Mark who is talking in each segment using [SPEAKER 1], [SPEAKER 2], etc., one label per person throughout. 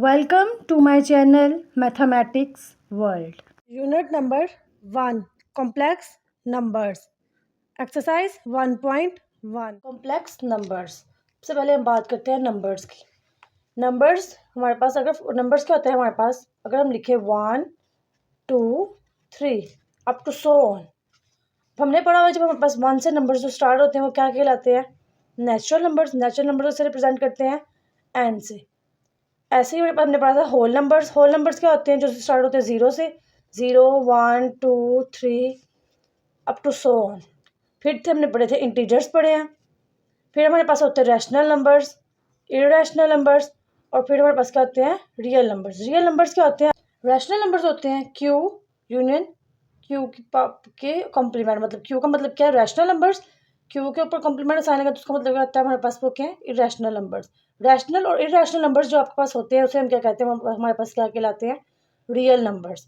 [SPEAKER 1] Welcome to my channel Mathematics World. Unit number 1 Complex Numbers. Exercise 1.1 Complex Numbers. सबसे पहले हम बात करते हैं नंबर्स की। नंबर्स हमारे पास अगर नंबर्स क्या होते हैं हमारे पास अगर हम लिखे 1 2 3 अप टू सो ऑन। हमने पढ़ा हुआ जब हमारे पास 1 से नंबर्स जो स्टार्ट होते हैं वो क्या कहलाते हैं? Natural numbers. नेचुरल नंबर्स से रिप्रेजेंट करते हैं एन से। ऐसे ही हमने पढ़ा था होल नंबर्स। होल नंबर्स क्या होते हैं? जो स्टार्ट होते हैं 0 से, 0 1 2 3 अप टू सो ऑन। फिर हमने पढ़े थे इंटीजर्स पढ़े हैं। फिर हमारे पास होते हैं रैशनल नंबर्स, इरेशनल नंबर्स, और फिर हमारे पास क्या होते हैं? Real numbers. रियल नंबर्स क्या होते हैं? रैशनल नंबर्स होते हैं क्यू यूनियन क्यू के कॉम्प्लीमेंट। मतलब क्यू का मतलब क्या है? Rational numbers. क्यू के ऊपर कॉम्प्लीमेंट साइन आएगा तो उसका मतलब क्या होता है? हमारे पास वो क्या है? Irrational numbers. रैशनल और इरेशनल नंबर्स जो आपके पास होते हैं उसे हम क्या कहते हैं? हमारे पास क्या कहलाते हैं? Real numbers.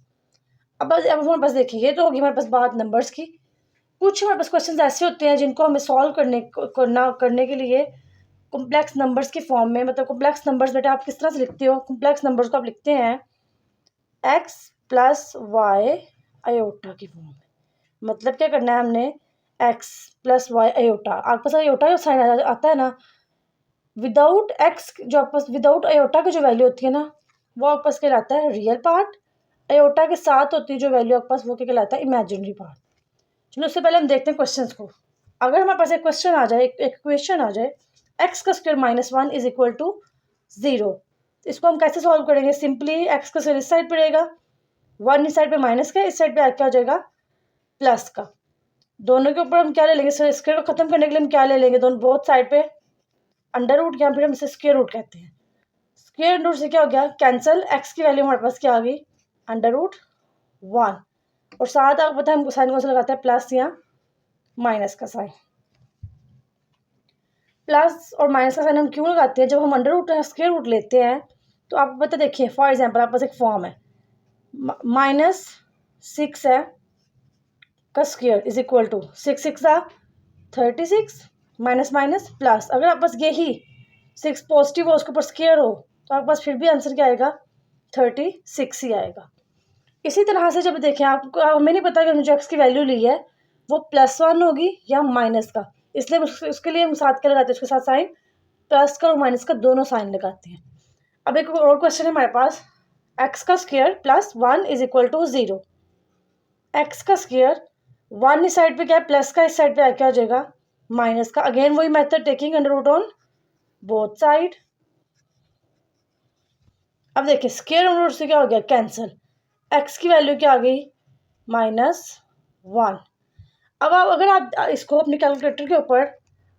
[SPEAKER 1] अब हमारे पास देखिए, ये तो होगी हमारे पास बात नंबर्स की। कुछ हमारे पास क्वेश्चन ऐसे होते हैं जिनको हमें सॉल्व करने के लिए कॉम्प्लेक्स नंबर्स की फॉर्म में, मतलब कॉम्प्लेक्स नंबर्स बेटा आप किस तरह से लिखते हो? कॉम्प्लेक्स नंबर्स को आप लिखते हैं x प्लस वाई आयोटा की फॉर्म में। मतलब क्या करना है हमने? x प्लस वाई आयोटा, आपके पास आयोटा साइन आता है ना, विदाउट एक्स जो आपके पास विदाउट आयोटा की जो वैल्यू होती है ना वो आपके पास कहलाता है रियल पार्ट। आयोटा के साथ होती है जो वैल्यू आपके पास वो क्या कहलाता है? Imaginary part. चलो उससे पहले हम देखते हैं क्वेश्चंस को। अगर हमारे पास एक क्वेश्चन आ जाए, एक इक्वेशन आ जाए, एक्स का square minus 1 is equal to 0, इसको हम कैसे सॉल्व करेंगे? सिंपली एक्स का स्क्वायर इस साइड पड़ेगा, 1 इस साइड पे माइनस का, इस साइड पे क्या हो जाएगा? प्लस का। दोनों के ऊपर हम क्या ले लेंगे? स्क्वायर को खत्म करने के लिए हम क्या ले लेंगे? दोनों बोथ साइड पे अंडर रूट, या फिर हम इसे स्क्वायर रूट कहते हैं। स्क्वायर रूट से क्या हो गया? कैंसिल। एक्स की वैल्यू हमारे पास क्या आ गई? Under root 1। और साथ आपको पता है हमको साइन कौन सा लगाता है? प्लस या माइनस का साइन। प्लस और माइनस का साइन हम क्यों लगाते हैं? जब हम अंडर रूट स्क्वायर रूट लेते हैं तो आपको पता, देखिए फॉर एग्जांपल आपके पास एक फॉर्म है -6 है का square is equal to 6 6 36 minus minus plus. अगर आपके पास यही 6 पॉजिटिव हो उसके ऊपर स्क्वायर हो तो आपके पास फिर भी आंसर क्या आएगा? 36 ही आएगा। इसी तरह से जब देखें आपको, हमें नहीं पता कि हमने जो एक्स की वैल्यू ली है वो +1 होगी या माइनस का, इसलिए उसके लिए हम साथ क्या लगाते हैं? उसके साथ साइन प्लस का और माइनस का दोनों साइन लगाते हैं। अब एक और क्वेश्चन है हमारे पास, एक्स का square plus 1 is equal to 0। X का स्क्वायर 1 इस साइड पे क्या है? प्लस का, इस साइड पे क्या हो जाएगा? माइनस का। अगेन वही method, taking under root on both side. अब देखिए स्क्वायर अंडर रूट से क्या हो गया? कैंसिल। एक्स की वैल्यू क्या आ गई? -1। अब आप अगर आप इसको अपने कैलकुलेटर के ऊपर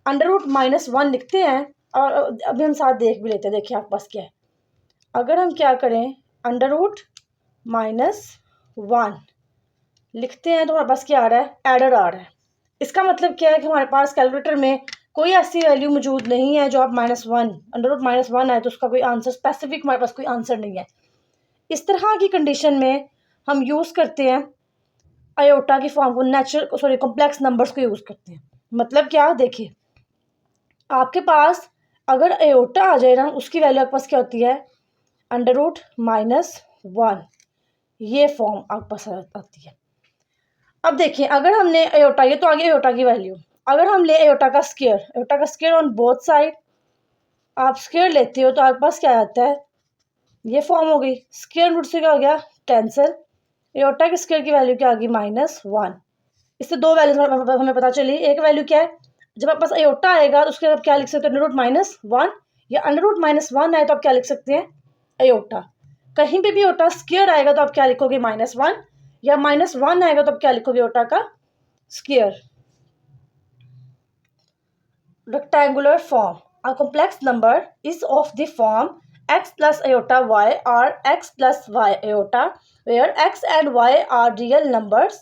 [SPEAKER 1] अंडर रूट -1 लिखते हैं, और अभी हम साथ देख भी लेते हैं। देखिए आपके पास क्या है, अगर हम क्या करें अंडर रूट -1 लिखते हैं तो हमारे पास क्या आ रहा है? एडर आ रहा है। इसका मतलब क्या है कि हमारे पास कैलकुलेटर में कोई ऐसी वैल्यू मौजूद नहीं है जो आप -1 अंडर रूट -1 आए तो उसका कोई आंसर स्पेसिफिक हमारे पास कोई आंसर नहीं है। इस तरह की कंडीशन में हम यूज़ करते हैं आयोटा की फॉर्म को, कॉम्प्लेक्स नंबर्स को यूज़ करते हैं। मतलब क्या? देखिए आपके पास अगर आयोटा आ जाए ना, उसकी वैल्यू आपके पास क्या होती है? Under root -1। ये फॉर्म आपके पास आती है। अब देखिए अगर हमने आयोटा, ये तो आगे आयोटा की वैल्यू, अगर हम ले आयोटा का स्क्वायर ऑन बोथ साइड, आप स्क्वायर लेते हो तो आपके पास क्या आता है? ये फॉर्म हो गई। स्क्वायर रूट से क्या हो गया? कैंसिल। आयोटा के स्क्वायर की वैल्यू क्या आ गई? -1। इससे दो वैल्यू हमें पता चली। एक वैल्यू क्या है? जब आपके पास आयोटा आएगा तो उसके आप क्या लिख सकते हैं? अंडर रूट -1, या अंडर रूट -1 आए तो आप क्या लिख सकते हैं? आयोटा। कहीं पे भी आयोटा स्क्वायर आएगा तो आप क्या लिखोगे? -1, या -1 आएगा तो आप क्या लिखोगे? आयोटा का square. Rectangular form. A complex number is of the form x plus iota y or x plus y iota, where x and y are real numbers.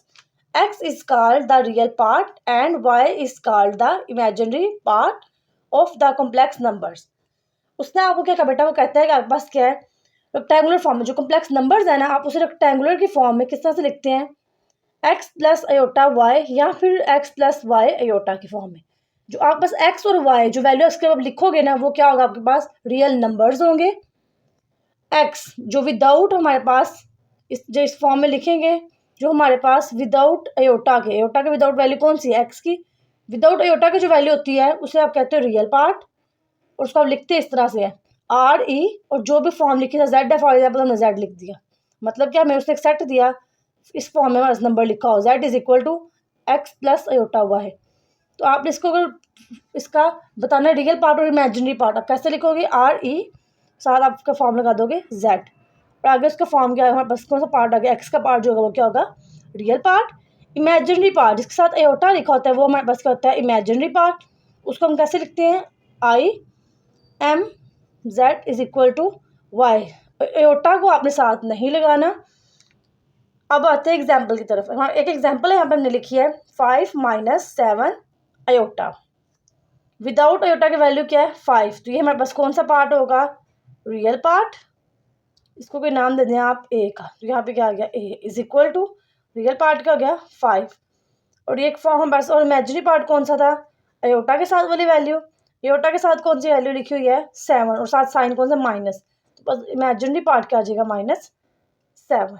[SPEAKER 1] X is called the real part and y is called the imaginary part of the complex numbers. उसने आपको क्या कहा बेटा? वो कहता है कि आपके पास क्या है? रेक्टेंगुलर फॉर्म में जो कॉम्प्लेक्स नंबर्स है ना, आप उसे रेक्टेंगुलर की फॉर्म में किस तरह से लिखते हैं? x प्लस आयोटा वाई, या फिर x प्लस वाई आयोटा की फॉर्म में। जो आपके पास x और y जो वैल्यू इसके अब लिखोगे ना, वो क्या होगा? आपके पास रियल नंबर्स होंगे। एक्स जो विदाउट हमारे पास इस फॉर्म में लिखेंगे, जो हमारे पास विदाउट अयोटा के विदाउट वैल्यू कौन सी है, एक्स की विदाउट अयोटा की जो वैल्यू होती है उसे आप कहते हो रियल पार्ट, और उसको आप लिखते हैं इस तरह से है आर ई, और जो भी फॉर्म लिखी था जेड है, फॉर एग्जाम्पल हमने जेड लिख दिया, मतलब क्या, मैं उसने एक सेट दिया, इस फॉर्म में नंबर लिखा हो Z is equal to x plus iota हुआ है। तो आपने इसको अगर इसका बताना है रियल पार्ट और इमेजिनरी पार्ट, आप कैसे लिखोगे, आर ई साथ आप उसका फॉर्म लगा दोगे जेड, और आगे उसका फॉर्म क्या है, हमारे पास कौन सा पार्ट आ गया, एक्स का पार्ट जो होगा वो क्या होगा, रियल पार्ट। इमेजिनरी पार्ट जिसके साथ एयोटा लिखा होता है वो हमारे पास क्या होता है, इमेजिनरी पार्ट, उसको हम कैसे लिखते हैं, I M Z is equal to y, iota को आपने साथ नहीं लगाना। अब आते हैं एग्जाम्पल की तरफ, हाँ एक एग्जाम्पल यहाँ पर हमने लिखी है 5 - 7 अयोटा, विदाउट अयोटा की वैल्यू क्या है 5, तो ये हमारे पास कौन सा पार्ट होगा, रियल पार्ट, इसको कोई नाम दे दें आप ए का, तो यहाँ पे क्या आ गया A is equal to real part का हो गया 5, और ये एक फॉर्म हम बस, और इमेजिनरी पार्ट कौन सा था, अयोटा के साथ वाली वैल्यू, अयोटा के साथ कौन सी वैल्यू लिखी हुई है 7, और साथ साइन कौन सा माइनस, तो बस इमेजिनरी पार्ट क्या आ जाएगा -7।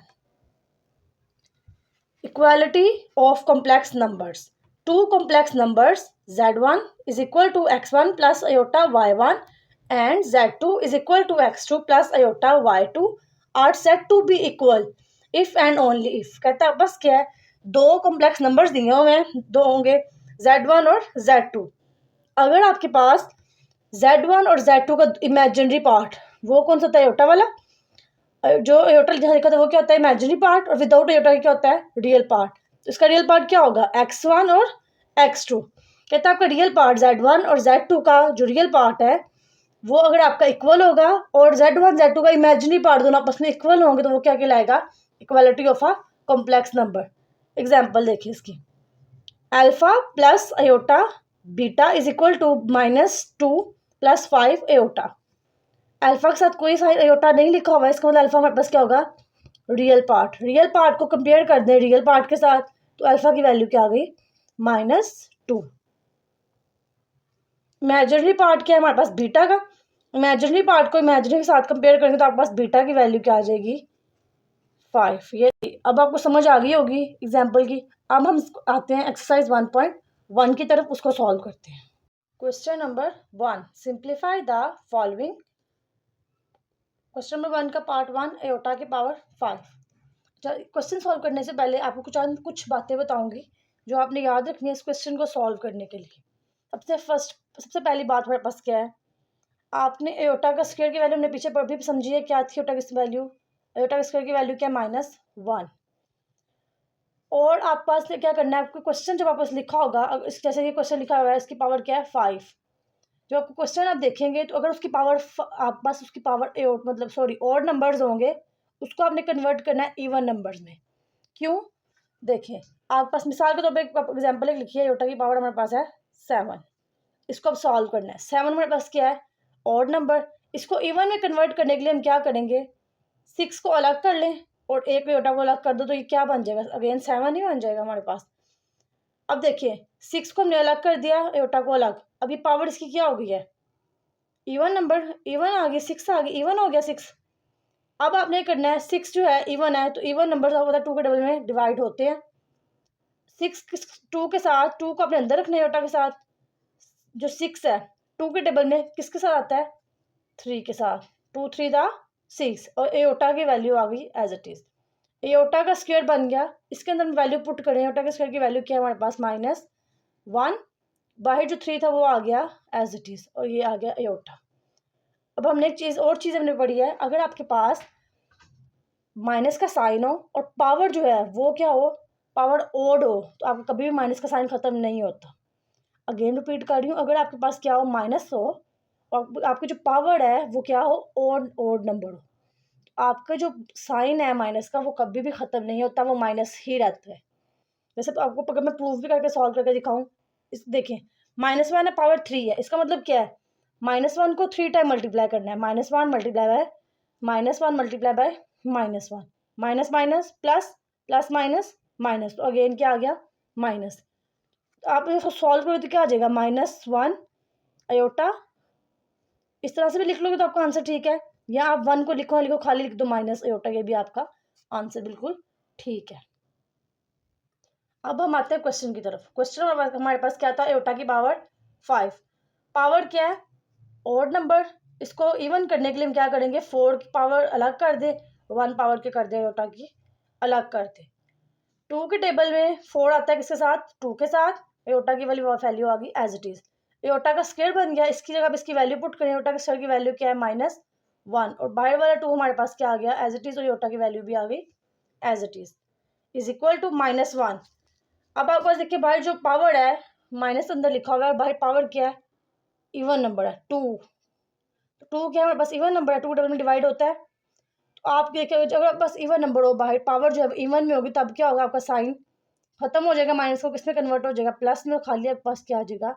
[SPEAKER 1] Equality of complex numbers, two complex numbers z1 is equal to x1 plus iota y1 and z2 is equal to x2 plus iota y2 are said to be equal if and only if, कहता है बस क्या है, दो complex numbers दिए हुए हैं, दो होंगे z1 और z2, अगर आपके पास z1 और z2 का इमेजिनरी पार्ट, वो कौन सा होता है अयोटा वाला, जो अयोटा जहाँ लिखा था वो क्या होता है इमेजिनरी पार्ट, और विदाउट अयोटा क्या होता है रियल पार्ट, तो इसका रियल पार्ट क्या होगा x1 और x2, कहता है आपका रियल पार्ट z1 और z2 का जो रियल पार्ट है वो अगर आपका इक्वल होगा, और z1 z2 का इमेजिनरी पार्ट दोनों आपस में इक्वल होंगे, तो वो क्या कहलाएगा, equality of a complex number. Example देखिए इसकी, alpha plus iota beta is equal to -2 + 5 iota, अल्फा के साथ कोई साइन अयोटा नहीं लिखा हुआ है, इसका मतलब अल्फा हमारे पास क्या होगा, रियल पार्ट को कंपेयर कर दें रियल पार्ट के साथ, तो अल्फा की वैल्यू क्या आ गई -2। इमेजिनरी पार्ट क्या है हमारे पास बीटा का, इमेजिनरी पार्ट को इमेजिनरी के साथ कंपेयर करेंगे तो आपके पास बीटा की वैल्यू क्या आ जाएगी 5। ये अब आपको समझ आ गई होगी एग्जाम्पल की। अब हम आते हैं एक्सरसाइज 1.1 की तरफ, उसको सॉल्व करते हैं। Question number 1, simplify the following. Question number 1 का पार्ट 1 अयोटा की पावर 5। क्वेश्चन सॉल्व करने से पहले आपको कुछ बातें बताऊंगी जो आपने याद रखनी है इस क्वेश्चन को सॉल्व करने के लिए। सबसे पहली बात हमारे पास क्या है, आपने एयोटा का स्क्वायर की वैल्यू हमने पीछे पर भी समझी है, क्या थी एयोटा की वैल्यू, एयोटा का स्क्वायर की वैल्यू क्या -1, और आप पास क्या करना है, आपको क्वेश्चन जब आपस लिखा होगा, जैसे ये क्वेश्चन लिखा हुआ है इसकी पावर क्या है 5, जब आपको क्वेश्चन आप देखेंगे तो अगर उसकी पावर आप पास उसकी पावर ऑड नंबर्स होंगे, उसको आपने कन्वर्ट करना है इवन नंबर्स में। क्यों, देखिए आप पास मिसाल के तौर पर एग्जाम्पल एक लिखिए, एयोटा की पावर हमारे पास है 7, इसको अब सॉल्व करना है, 7 हमारे पास क्या है ऑड नंबर, इसको इवन में कन्वर्ट करने के लिए हम क्या करेंगे, 6 को अलग कर लें और एक एयोटा को अलग कर दो, तो ये क्या बन जाएगा, अगेन 7 ही बन जाएगा हमारे पास। अब देखिए 6 को हमने अलग कर दिया, एयोटा को अलग, अभी पावर इसकी क्या हो गई है इवन नंबर, इवन आ गई 6 आ गई, इवन हो गया 6। अब आपने करना है 6 जो है इवन है, तो इवन नंबर होता है 2 के डबल में डिवाइड होते हैं, 6 2 के साथ 2 को अपने अंदर रखना है एयोटा के साथ, जो 6 है 2 के टेबल में किसके साथ आता है 3 के साथ, 2 3 दा 6, और एयोटा की वैल्यू आ गई एज इट इज, एयोटा का स्क्वायर बन गया, इसके अंदर हम वैल्यू पुट करें, एयोटा के स्क्वायर की वैल्यू क्या है हमारे पास -1, बाहर जो 3 था वो आ गया एज इट इज, और ये आ गया एयोटा। अब हमने एक और चीज़ हमने पढ़ी है, अगर आपके पास माइनस का साइन हो और पावर जो है वो क्या हो, पावर ओड हो, तो आपको कभी भी माइनस का साइन खत्म नहीं होता। अगेन रिपीट कर रही हूँ, अगर आपके पास क्या हो माइनस हो और आपकी जो पावर है वो क्या हो ओड नंबर हो, आपका जो साइन है माइनस का वो कभी भी ख़त्म नहीं होता, वो माइनस ही रहता है। वैसे तो आपको अगर मैं प्रूफ भी करके सॉल्व करके दिखाऊं, इस देखें -1 है पावर 3 है, इसका मतलब क्या है -1 को 3 टाइम मल्टीप्लाई करना है, -1 multiply by -1 multiply by -1, minus minus plus plus minus minus, तो अगेन क्या आ गया माइनस, तो आप इसको सॉल्व करोगे तो क्या आ जाएगा -1 अयोटा, इस तरह से भी लिख लोगे तो आपका आंसर ठीक है, या आप 1 को लिखो लिखो खाली लिख दो माइनस एयोटा, ये भी आपका आंसर बिल्कुल ठीक है। अब हम आते हैं क्वेश्चन की तरफ। क्वेश्चन हमारे पास क्या था, एयोटा की पावर 5। पावर क्या है, ऑड नंबर। इसको इवन करने के लिए हम क्या करेंगे, 4 की पावर अलग कर दे, 1 पावर के कर दे एयोटा की अलग कर दे। 2 के टेबल में 4 आता है किसके साथ, 2 के साथ। एयोटा की वाली वैल्यू आ गई एज इट इज। एयोटा का स्क्वायर बन गया, इसकी जगह इसकी वैल्यू पुट करें। एयोटा के स्क्वायर की वैल्यू क्या है, -1, और बाहर वाला 2 हमारे पास क्या आ गया एज इट इज, और एयोटा की वैल्यू भी आ गई as it is equal to -1। अब आपके पास देखिए बाहर जो पावर है माइनस अंदर लिखा हुआ है, बाहर पावर क्या है, इवन नंबर है 2। 2 क्या है हमारे पास, इवन नंबर है, 2 डबल में डिवाइड होता है। तो आप देखिए अगर आपके पास इवन नंबर हो, बाहर पावर जो है इवन में होगी, तब क्या होगा, आपका साइन खत्म हो जाएगा, माइनस को किसमें कन्वर्ट हो जाएगा, प्लस में। खाली आपके पास क्या आ जाएगा,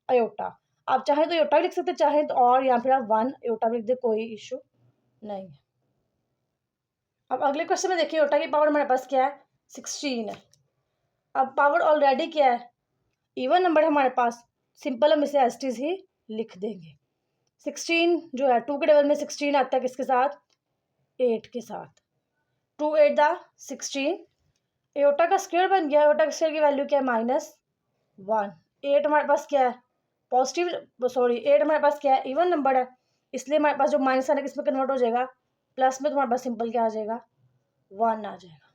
[SPEAKER 1] अयोटा। आप चाहें तो अयोटा भी लिख सकते, चाहें तो और, या फिर आप 1 अयोटा भी लिख दे, कोई इशू नहीं है। अब अगले क्वेश्चन में देखिए, अयोटा की पावर हमारे पास क्या है, 16 है। अब पावर ऑलरेडी क्या है, इवन नंबर है हमारे पास, सिंपल हम इसे एज ही लिख देंगे। 16 जो है 2 के टेबल में 16 आता है किसके साथ, 8 के साथ। 2 8 द 16। एयोटा का स्क्वायर बन गया, एयोटा के स्क्वायर की वैल्यू क्या है, -1। 8 हमारे पास क्या है, पॉजिटिव, सॉरी 8 हमारे पास क्या है, इवन नंबर है, इसलिए हमारे पास जो माइनस आने किस में कन्वर्ट हो जाएगा, प्लस में। तो हमारे पास सिंपल क्या आ जाएगा, 1 आ जाएगा।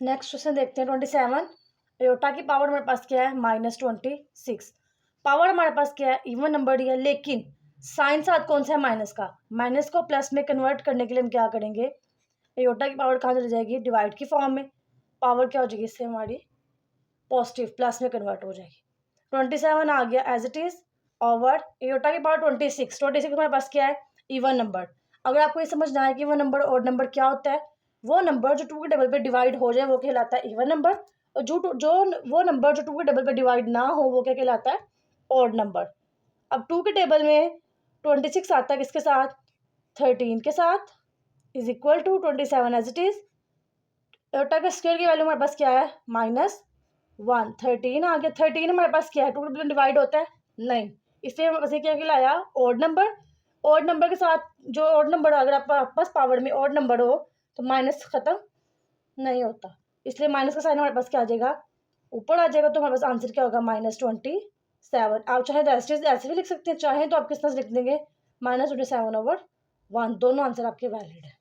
[SPEAKER 1] नेक्स्ट क्वेश्चन देखते हैं 27। एयोटा की पावर हमारे पास क्या है, -26। पावर हमारे पास क्या है, इवन नंबर ही है, लेकिन साइन साथ कौन सा है, माइनस का। माइनस को प्लस में कन्वर्ट करने के लिए हम क्या करेंगे, एयोटा की पावर कहाँ चली जाएगी, डिवाइड की फॉर्म में। पावर क्या हो जाएगी इससे हमारी, पॉजिटिव, प्लस में कन्वर्ट हो जाएगी। 27 आ गया as it is over iota की पावर 26। 26 हमारे पास क्या है, इवन नंबर। अगर आपको ये समझना है कि इवन नंबर और नंबर क्या होता है, वो नंबर जो 2 के डबल पे डिवाइड हो जाए वो कहलाता है इवन नंबर, और जो वो नंबर जो 2 के डबल पे डिवाइड ना हो वो क्या कहलाता है, ऑड नंबर। अब 2 के टेबल में 26 आता है किसके साथ, 13 के साथ, is equal to 27 as it is. Iota के स्क्वायर की वैल्यू हमारे पास क्या है, -1। 13 आ गया, 13 हमारे पास क्या है, 2 में डिवाइड होता है नहीं, इसलिए हमारे पास क्या कहलाया, ऑड नंबर। ऑड नंबर के साथ जो ऑड नंबर, अगर आपके पास पावर में ऑड नंबर हो तो माइनस खत्म नहीं होता, इसलिए माइनस का साइन हमारे पास क्या आ जाएगा, ऊपर आ जाएगा। तो हमारे पास आंसर क्या होगा, -27। आप चाहे तो ऐसे भी लिख सकते हैं, चाहे तो आप किस तरह से लिख देंगे, -27/1। दोनों आंसर आपके वैलिड है।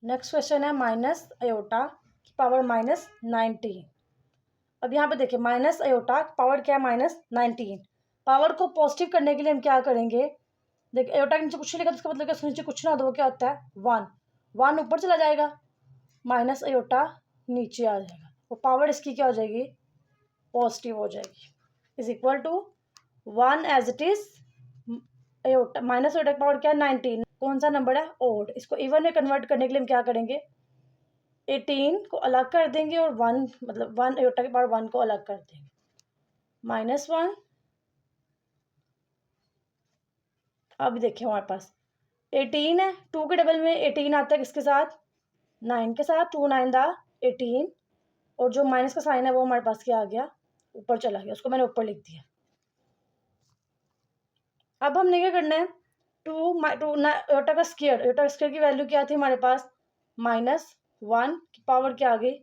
[SPEAKER 1] नेक्स्ट क्वेश्चन है माइनस अयोटा की पावर -19। अब यहाँ पे देखिए माइनस अयोटा पावर क्या है, -19। पावर को पॉजिटिव करने के लिए हम क्या करेंगे, देखिए अयोटा के नीचे कुछ नहीं लिखा तो इसका मतलब क्या, नीचे कुछ ना, तो वो क्या होता है 1। 1 ऊपर चला जाएगा, माइनस अयोटा नीचे आ जाएगा, वो पावर इसकी क्या हो जाएगी, पॉजिटिव हो जाएगी, is equal to 1 as it is. Iota minus iota की पावर क्या है, 19। कौन सा नंबर है, ओड। इसको इवन में कन्वर्ट करने के लिए हम क्या करेंगे, 18 को अलग कर देंगे, और 1 मतलब 1 एयोटा के पावर 1 को अलग कर देंगे, -1। अब देखिए हमारे पास 18 है, 2 के डबल में 18 आता है किसके साथ, 9 के साथ। 2 9 दा 18, और जो माइनस का साइन है वो हमारे पास क्या आ गया, ऊपर चला गया, उसको मैंने ऊपर लिख दिया। अब हमने क्या करना है, एयोटा का स्क्वायर, एयोटा का स्क्वायर की वैल्यू क्या थी हमारे पास, -1 की पावर क्या आ गई,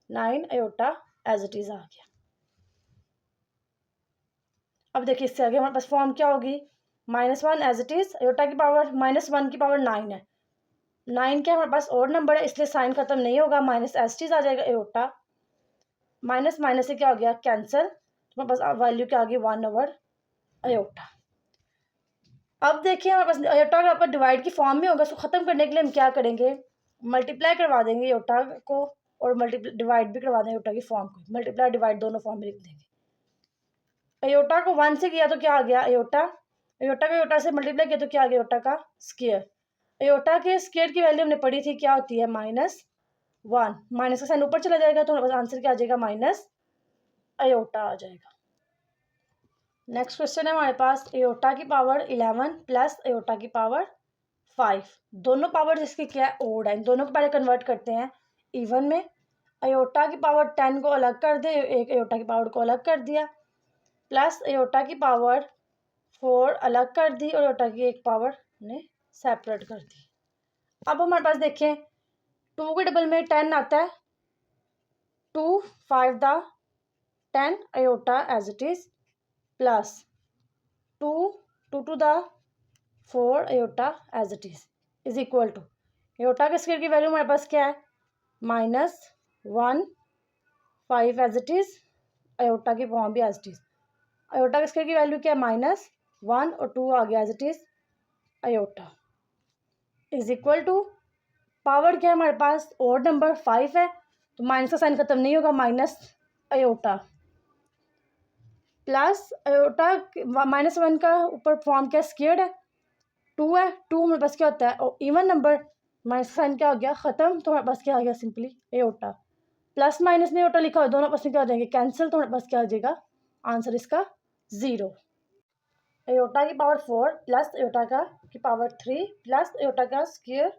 [SPEAKER 1] 9 एयोटा एज इट इज आ गया। अब देखिए इससे आगे हमारे पास फॉर्म क्या होगी, -1 एज इट इज, एयोटा की पावर -1 की पावर 9 है। 9 क्या हमारे पास और नंबर है, इसलिए साइन खत्म नहीं होगा, माइनस एज इट इज आ जाएगा एयोटा। माइनस माइनस से क्या हो गया, कैंसिल। तो हमारे पास वैल्यू क्या आ गई, 1/अयोटा। अब देखिए हमारे पास अयोटा अगर आपका डिवाइड की फॉर्म में होगा, उसको खत्म करने के लिए हम क्या करेंगे, मल्टीप्लाई करवा देंगे अयोटा को, और डिवाइड भी करवा देंगे अयोटा की फॉर्म को। मल्टीप्लाई डिवाइड दोनों फॉर्म में लिख देंगे। अयोटा को 1 से किया तो क्या आ गया, अयोटा। अयोटा को अयोटा से मल्टीप्लाई किया तो क्या आ गया, अयोटा का स्क्वायर। अयोटा के स्क्वायर की वैल्यू हमने पढ़ी थी, क्या होती है, -1। माइनस का साइन ऊपर चला जाएगा, तो हमारे पास आंसर क्या आ जाएगा, माइनस अयोटा आ जाएगा। नेक्स्ट क्वेश्चन है हमारे पास, एयोटा की पावर 11 प्लस एयोटा की पावर 5। दोनों पावर जिसकी क्या है, ओड है। इन दोनों को पहले कन्वर्ट करते हैं इवन में। एयोटा की पावर 10 को अलग कर दे, एक एयोटा की पावर को अलग कर दिया, प्लस एयोटा की पावर 4 अलग कर दी, और एयोटा की एक पावर ने सेपरेट कर दी। अब हमारे पास देखें 2 के डबल में 10 आता है, 2 5 the 10 iota as it is plus 2 2 two the 4 iota as it is equal to iota के स्क्वायर की वैल्यू हमारे पास क्या है -1 5 एज इट इज़, आयोटा की फॉर्म भी एज इट इज़। आयोटा के स्क्वायर की वैल्यू क्या है -1 और 2 आ गया as it is iota is equal to power क्या है हमारे पास और नंबर 5 है तो माइनस का साइन खत्म नहीं होगा, माइनस आयोटा प्लस आयोटा -1 का ऊपर फॉर्म क्या स्क्वायर्ड है 2 है, 2 हमारे पास क्या होता है और इवन नंबर माइनस साइन क्या हो गया ख़त्म, तो हमारे पास क्या आ गया सिंपली आयोटा। प्लस माइनस में आयोटा लिखा हो दोनों आपस में क्या हो जाएंगे कैंसिल, तो हमारे पास क्या आ जाएगा आंसर इसका 0। आयोटा की पावर 4 प्लस आयोटा का की पावर 3 प्लस आयोटा का स्क्वायर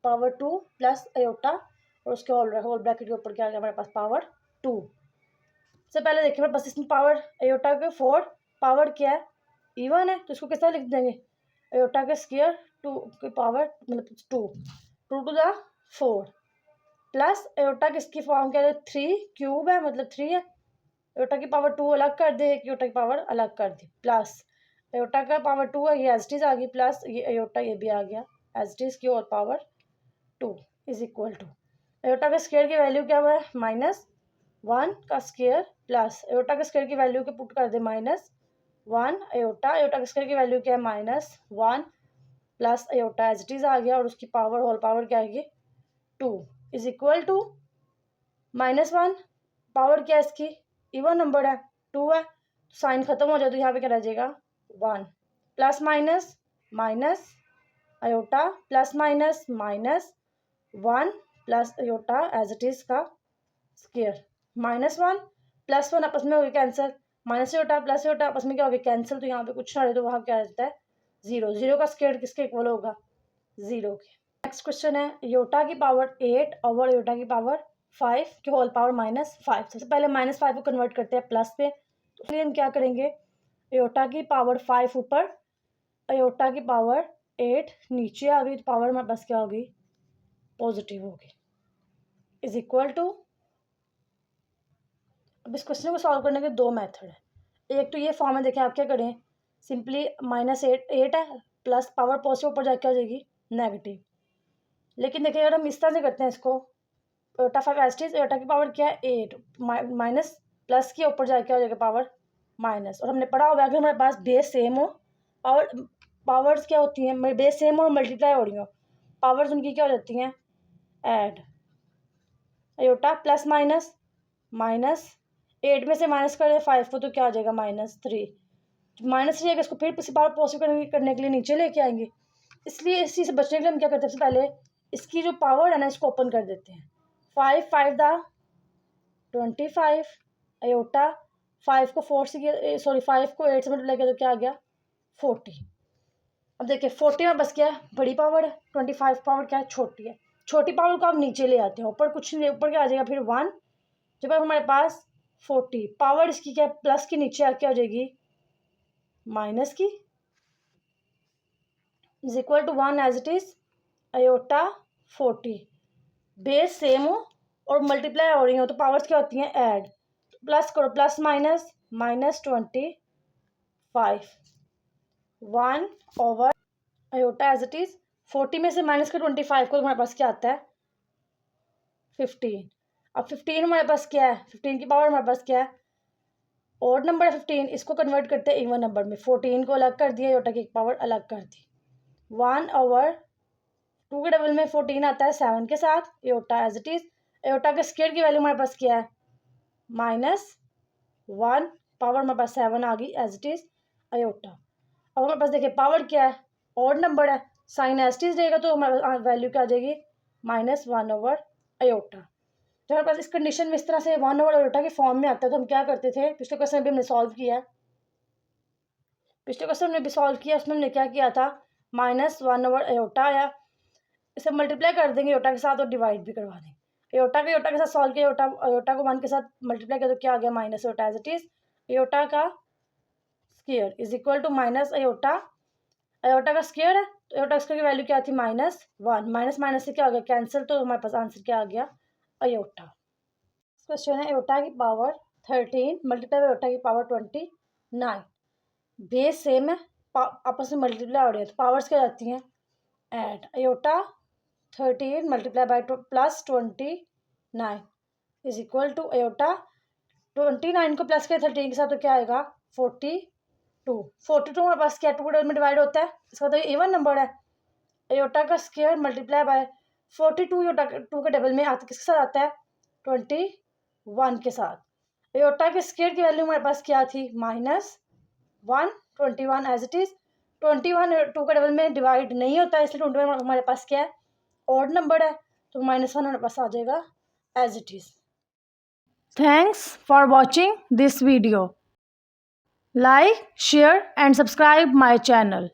[SPEAKER 1] पावर 2 प्लस आयोटा और उसके होल ब्रैकेट के ऊपर क्या आ गया हमारे पास पावर 2। सबसे पहले देखिए हमारे पास इसमें पावर आयोटा के 4 पावर क्या है इवन है तो इसको किस तरह लिख देंगे आयोटा के स्क्वायर 2 की पावर मतलब 2 टू द 4 प्लस आयोटा किसकी फॉर्म क्या है 3 क्यूब है मतलब 3 है, आयोटा की पावर 2 अलग कर दे, आयोटा की पावर अलग कर दी, प्लस आयोटा का पावर 2 है ये एज इट इज़ आ गई, प्लस ये आयोटा ये भी आ गया एज इट इज़ की और power 2 is equal to iota के स्क्वायर की वैल्यू क्या हुआ है -1 का स्क्वायर प्लस आयोटा के स्क्वायर की वैल्यू के पुट कर दे -1 आयोटा, आयोटा के स्क्वायर की वैल्यू क्या है -1 plus iota as it is आ गया और उसकी पावर होल पावर क्या आएगी 2 इज इक्वल टू -1 पावर क्या है इसकी इवन नंबर है 2 है तो साइन खत्म हो जाए तो यहाँ पे क्या रह जाएगा 1 plus minus minus iota plus minus -1 plus iota as it is का स्क्वायर -1 प्लस 1 आपस में हो गया cancel, minus iota plus iota आपस में क्या हो गया कैंसिल, तो यहाँ पे कुछ ना रहे तो वहाँ क्या रहता है 0, 0 का स्क्वायर किसके इक्वल होगा 0 के। नेक्स्ट क्वेश्चन है आयोटा की पावर 8 ओवर आयोटा की पावर 5 के होल पावर -5। सबसे पहले -5 को कन्वर्ट करते हैं प्लस पे, तो इसलिए हम क्या करेंगे आयोटा की पावर 5 ऊपर आयोटा की पावर 8 नीचे आ गई तो पावर हमारे पास क्या होगी पॉजिटिव होगी इज इक्वल टू। अब इस क्वेश्चन को सॉल्व करने के 2 मेथड है, एक तो ये फॉर्म है देखें आप क्या करें सिंपली -8 है प्लस पावर पॉजिटिव ऊपर जाके आ जाएगी नेगेटिव, लेकिन देखिए अगर हम इस तरह से करते हैं इसको आयोटा 5 एस्टिस आयोटा की पावर क्या है 8 माइनस प्लस के ऊपर जाके आ जाएगा पावर माइनस, और हमने पढ़ा होगा कि हमारे पास बेस सेम हो और पावर्स क्या होती हैं बेस सेम और मल्टीप्लाई हो रही हो पावर्स उनकी क्या हो जाती हैं add, iota plus minus minus 8 में से माइनस करें 5 को तो क्या आ जाएगा -3, -3 इसको फिर किसी पावर पॉजिटिव करने के लिए नीचे लेके आएंगे, इसलिए इस चीज़ से बचने के लिए हम क्या करते हैं सबसे पहले इसकी जो पावर है ना इसको ओपन कर देते हैं 5 5 द 25 आयोटा 5 को 4 से सॉरी 5 को 8 से मल्टीप्लाई किया तो क्या आ गया 40। अब देखिए 40 में बस क्या है बड़ी पावर है, 25 पावर क्या है छोटी है, छोटी पावर को आप नीचे ले आते हैं ऊपर कुछ नहीं, ऊपर क्या आ जाएगा फिर 1, जब हमारे पास 40 पावर इसकी क्या प्लस के नीचे आ क्या हो जाएगी माइनस की is equal to 1 as it is iota 40 base same हो और मल्टीप्लाई हो रही हो तो पावर्स क्या होती हैं ऐड, प्लस करो plus minus -25 1 over iota as it is 40 में से माइनस का 25 को हमारे पास क्या आता है 15। अब 15 हमारे पास क्या है 15 की पावर हमारे पास क्या है और नंबर है 15, इसको कन्वर्ट करते हैं इवन नंबर में 14 को अलग कर दिया आयोटा की पावर अलग कर दी 1 ओवर 2 के डबल में 14 आता है 7 के साथ iota as it is, iota के स्क्वायर की वैल्यू हमारे पास क्या है -1 पावर हमारे पास 7 आ गई एज इट इज आयोटा। अब हमारे पास देखिए पावर क्या है और नंबर है साइन एज इट इज रहेगा तो हमारे वैल्यू क्या आ जाएगी -1 ओवर आयोटा। जब हमारे पास इस कंडीशन में इस तरह से 1 ओवर आयोटा के फॉर्म में आता है तो हम क्या करते थे पिछले क्वेश्चन भी हमने सॉल्व किया, पिछले क्वेश्चन में भी सॉल्व किया उसमें हमने क्या किया था -1 ओवर आयोटा आया, इसे मल्टीप्लाई कर देंगे आयोटा के साथ और डिवाइड भी करवा देंगे, आयोटा के साथ सॉल्व किया आयोटा को 1 के साथ मल्टीप्लाई किया तो क्या आ गया minus iota as it is iota का square is equal to minus iota, iota का स्क्वायर है तो एयोटा स्क्वायर की वैल्यू क्या थी -1, माइनस माइनस से क्या हो गया कैंसिल, तो हमारे पास आंसर क्या आ गया एयोटा। क्वेश्चन है एयोटा की पावर 13 मल्टीप्लाई बाई एयोटा की पावर 29, बेस सेम है, आपस में मल्टीप्लाई हो रही है तो पावर्स क्या जाती हैं add. Iota 13 multiply by plus 29 is equal to iota 29 को प्लस किया 13 के साथ तो क्या आएगा 42। 42 हमारे पास क्या 2 में डिवाइड होता है, इसका तो इवन नंबर है। एयोटा का स्क्वायर मल्टीप्लाई बाय 42 एयोटा 2 के डबल में आता किसके साथ आता है 21 के साथ। एयोटा के स्क्वायर की वैल्यू हमारे पास क्या थी -1, 21 एज इट इज। 21 2 के डबल में डिवाइड नहीं होता है, इसलिए 21 हमारे पास क्या है ऑड नंबर है, तो -1 हमारे पास आ जाएगा as it is. Thanks for watching this video. Like, share and subscribe my channel.